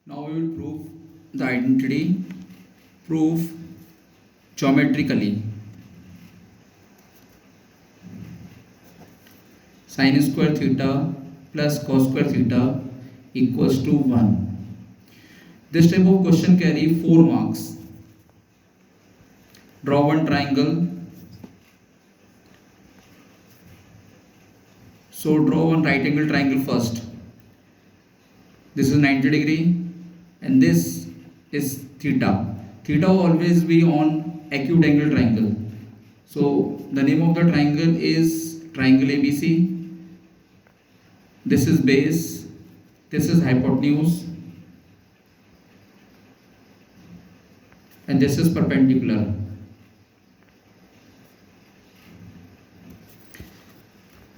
Now we will prove the identity. Proof geometrically. Sin square theta plus cos square theta equals to 1. This type of question carry 4 marks. Draw one triangle. So draw one right angle triangle first. This is 90 degree and this is theta. Theta will always be on acute angle triangle. So the name of the triangle is triangle ABC. This is base, this is hypotenuse, and this is perpendicular.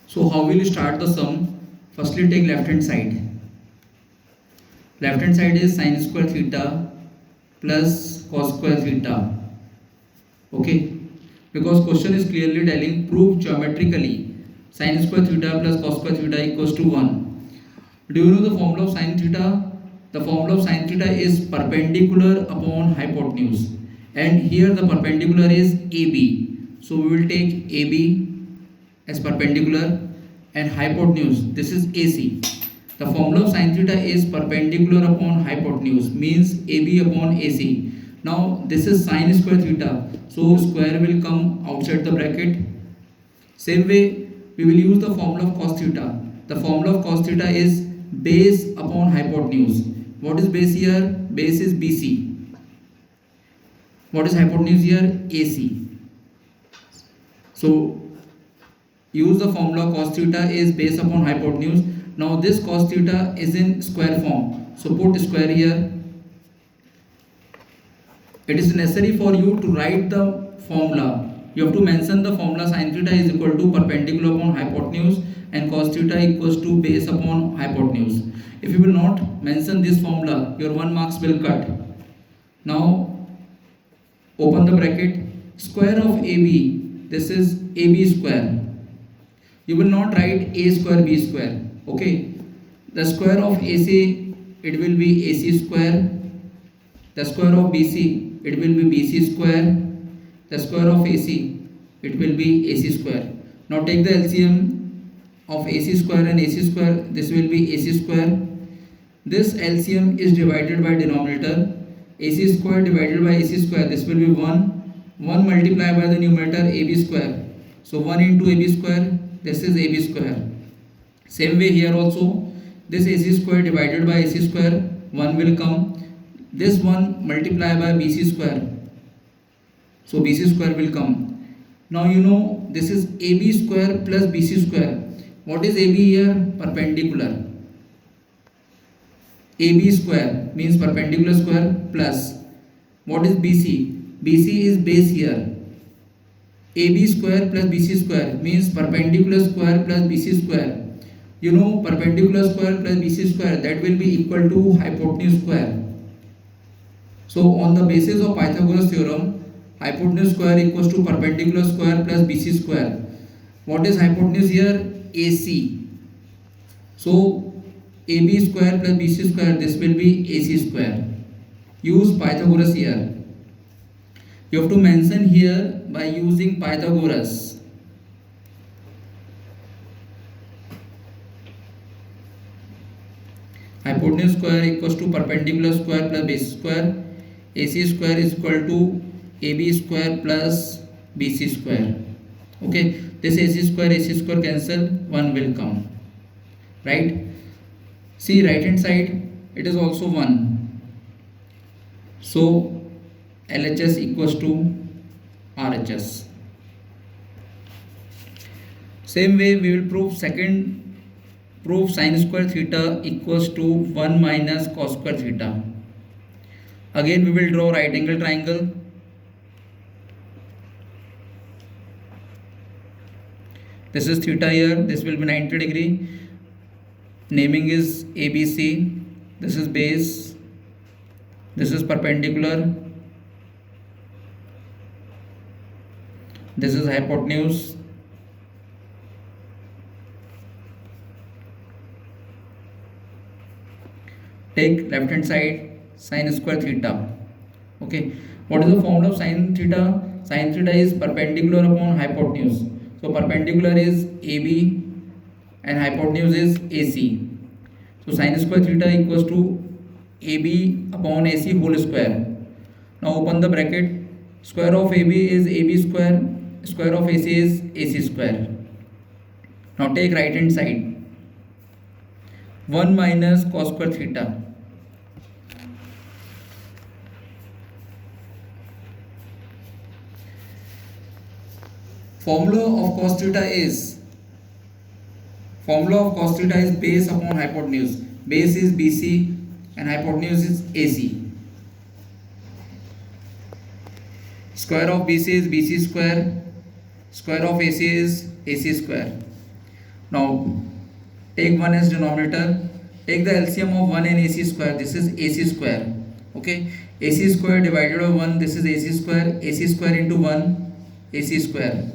So how will you start the sum? Firstly take left hand side. Left hand side is sin square theta plus cos square theta. Okay, because question is clearly telling prove geometrically sin square theta plus cos square theta equals to 1. Do you know the formula of sin theta? The formula of sin theta is perpendicular upon hypotenuse, and here the perpendicular is AB. So we will take AB as perpendicular and hypotenuse, this is AC. The formula of sin theta is perpendicular upon hypotenuse, means AB upon AC. Now this is sin square theta, so square will come outside the bracket. Same way we will use the formula of cos theta. The formula of cos theta is base upon hypotenuse. What is base here? Base is BC. What is hypotenuse here? AC. So use the formula cos theta is base upon hypotenuse. Now this cos theta is in square form, so put square here. It is necessary for you to write the formula. You have to mention the formula sin theta is equal to perpendicular upon hypotenuse and cos theta equals to base upon hypotenuse. If you will not mention this formula, your 1 marks will cut. Now open the bracket. Square of AB, this is AB square. You will not write A square B square. Okay, the square of AC, it will be AC square. The square of BC, it will be BC square. The square of AC, it will be AC square. Now take the LCM of AC square and AC square. This will be AC square. This LCM is divided by denominator. AC square divided by AC square, this will be 1. 1 multiplied by the numerator AB square. So 1 into AB square, this is AB square. Same way here also, this AC square divided by AC square, 1 will come. This 1 multiplied by BC square, so BC square will come. Now you know this is AB square plus BC square. What is AB here? Perpendicular. AB square means perpendicular square plus what is BC? BC is base here. AB square plus BC square means perpendicular square plus BC square. You know perpendicular square plus BC square, that will be equal to hypotenuse square. So on the basis of Pythagoras theorem, hypotenuse square equals to perpendicular square plus BC square. What is hypotenuse here? AC. So AB square plus BC square, this will be AC square. Use Pythagoras here. You have to mention here by using Pythagoras. Hypotenuse square equals to perpendicular square plus base square. AC square is equal to AB square plus BC square. Okay, this AC square cancel, 1 will come. Right? See right hand side, it is also 1. So LHS equals to RHS. Same way we will prove second. Prove sin square theta equals to 1 minus cos square theta. Again we will draw right angle triangle. This is theta here, this will be 90 degree. Naming is ABC. This is base. This is perpendicular. This is hypotenuse. take left hand side, sin square theta. Okay, what is the formula of sin theta? Sin theta is perpendicular upon hypotenuse. So perpendicular is AB and hypotenuse is AC. So sin square theta equals to AB upon AC whole square. Now open the bracket. Square of AB is AB square. Square of AC is AC square. Now take right hand side. 1 minus cos square theta. Formula of cos theta is base upon hypotenuse. Base is BC and hypotenuse is AC. Square of BC is BC square. Square of AC is AC square. Now take 1 as denominator. Take the LCM of 1 and AC square. This is AC square. Okay, AC square divided by 1. This is AC square. AC square into 1. AC square.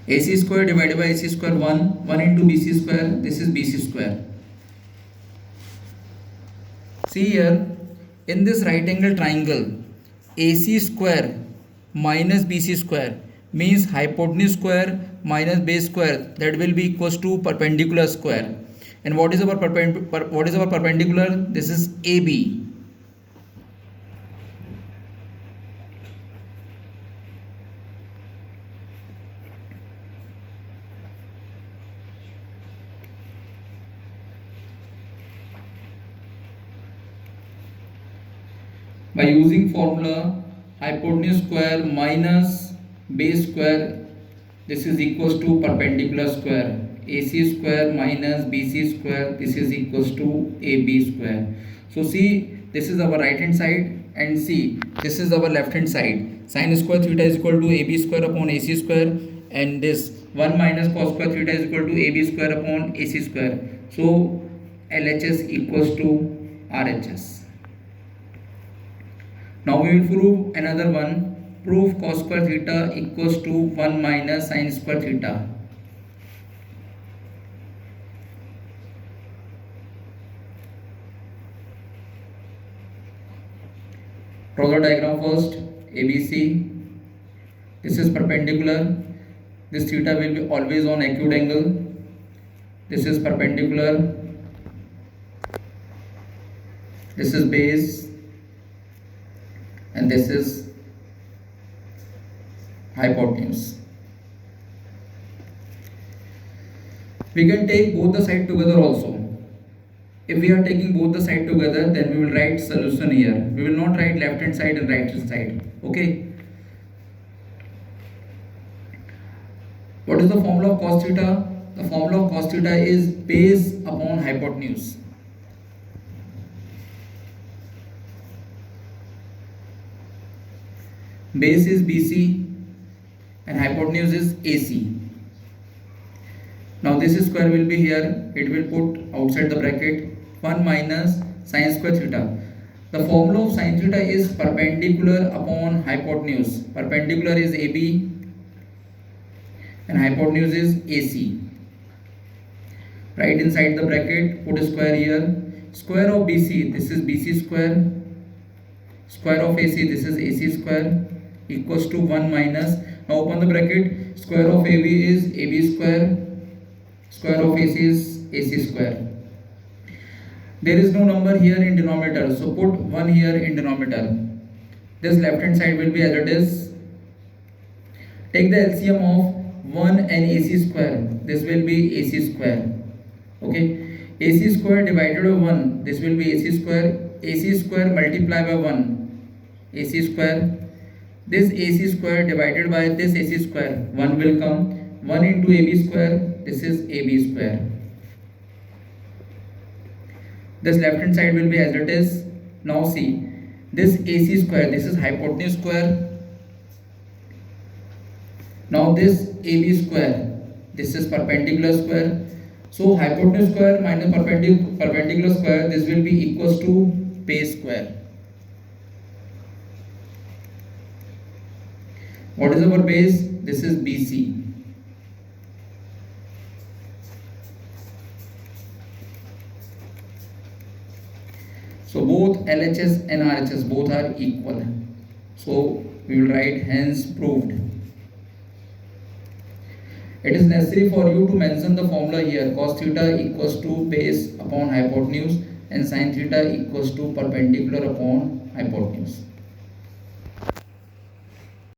AC square divided by AC square 1. 1 into BC square. This is BC square. See here, in this right angle triangle, AC square minus BC square means hypotenuse square minus base square, that will be equals to perpendicular square. And what is our perpendicular? This is AB. By using formula hypotenuse square minus base square, this is equals to perpendicular square. AC square minus BC square, this is equals to AB square. So see, this is our right hand side, and see, this is our left hand side. Sin square theta is equal to AB square upon AC square, and this 1 minus cos square theta is equal to AB square upon AC square. So LHS equals to RHS. Now we will prove another one. Prove cos square theta equals to 1 minus sin square theta. Draw the diagram first. ABC. This is perpendicular. This theta will be always on acute angle. This is perpendicular. This is base. And this is hypotenuse. We can take both the sides together also. If we are taking both the sides together, then we will write solution here. We will not write left hand side and right hand side. Okay. What is the formula of cos theta? The formula of cos theta is base upon hypotenuse. Base is BC and hypotenuse is AC. Now this square will be here. It will put outside the bracket. 1 minus sin square theta. The formula of sin theta is perpendicular upon hypotenuse. Perpendicular is AB and hypotenuse is AC. Right inside the bracket, put a square here. Square of BC, this is BC square. Square of AC, this is AC square, equals to 1 minus. Now open the bracket. Square of AB is AB square. Square of AC is AC square. There is no number here in denominator, so put 1 here in denominator. This left hand side will be as it is. Take the LCM of 1 and AC square. This will be AC square. Okay. AC square divided by 1. This will be AC square. AC square multiplied by 1. AC square. This AC square divided by this AC square. 1 will come. 1 into AB square. This is AB square. This left hand side will be as it is. Now see, this AC square, this is hypotenuse square. Now this AB square, this is perpendicular square. So hypotenuse square minus perpendicular square, this will be equals to base square. What is our base? This is BC. So both LHS and RHS both are equal. So we will write hence proved. It is necessary for you to mention the formula here. Cos theta equals to base upon hypotenuse and sin theta equals to perpendicular upon hypotenuse.